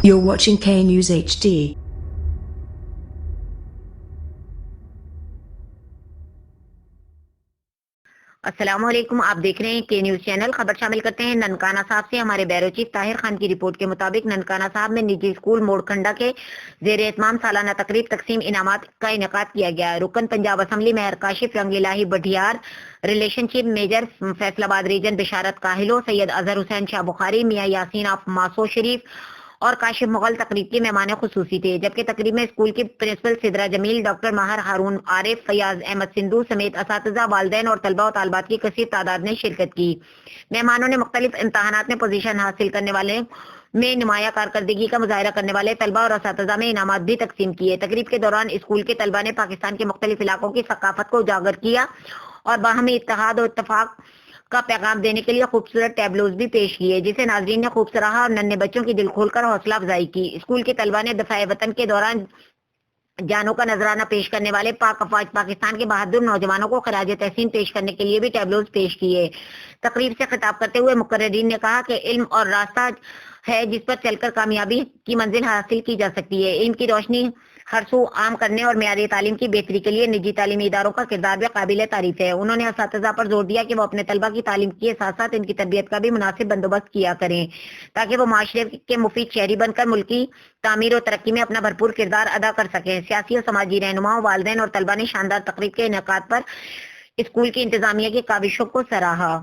You're watching K News HD. अस्सलाम वालेकुम। आप देख रहे हैं के न्यूज चैनल। खबर शामिल करते हैं ननकाना साहब से। हमारे ब्यूरो चीफ ताहिर खान की रिपोर्ट के मुताबिक ननकाना साहब में निजी स्कूल मोड़खंडा के जेर एहतमाम सालाना तकरीब तकसीम इनामात का इनेकाद किया गया। रुकन पंजाब असम्बली मेहर काशिफ रंगीलाही बढियार, relationship major Faisalabad region Bisharat काहिलो, सैयद अजहर हुसैन शाह बुखारी, मियाँ यासीन ऑफ मासो शरीफ और काशिफ मुगल तकरीब के मेहमान खुसूसी थे। जबकि तकरीब में स्कूल की प्रिंसिपल सिदरा जमील, डॉक्टर माहर हारून आरिफ, फयाज अहमद सिंधु समेत असातिज़ा, वालिदैन और तलबा और तालबात की कसीर तादाद ने शिरकत की। मेहमानों ने मुख्तलिफ इम्तहानात में पोजीशन हासिल करने वाले में नुमाया कारकर्दगी का मुजाहरा करने वाले तलबा और असातिज़ा में इनामात भी तकसीम किए। तकरीब के दौरान स्कूल के तलबा ने पाकिस्तान के मुख्तलिफ इलाकों की सकाफत को उजागर किया और बाहमी इत्तेहाद और इत्तफाक का पैगाम देने के लिए खूबसूरत टैबलोज भी पेश किए, जिसे नाजरीन ने खूब सराहा और नन्हे बच्चों की दिल खोलकर हौसला अफजाई की। स्कूल के तलबा ने दफाए वतन के दौरान जानों का नजराना पेश करने वाले पाक अफवाज पाकिस्तान के बहादुर नौजवानों को खराज तहसीन पेश करने के लिए भी टैबलोज पेश किए। तकरीब से खिताब करते हुए मुकर्रिरीन ने कहा कि इल्म और रास्ता है जिस पर चलकर कामयाबी की मंजिल हासिल की जा सकती है। इल्म की रोशनी हर सू आम करने और मेयारी तालीम की बेहतरी के लिए निजी तालीमी इदारों का किरदार भी काबिल तारीफ है। उन्होंने असातिज़ा पर जोर दिया कि वो अपने तलबा की तालीम के साथ साथ इनकी तरबियत का भी मुनासिब बंदोबस्त किया करें, ताकि वो माशरे के मुफीद शहरी बनकर मुल्क की तामीर और तरक्की में अपना भरपूर किरदार अदा कर सकें। सियासी और समाजी रहनुमाओं, वालिदैन और तलबा ने शानदार तकरीब के इनेकाद पर स्कूल की इंतजामिया की काविशों को सराहा।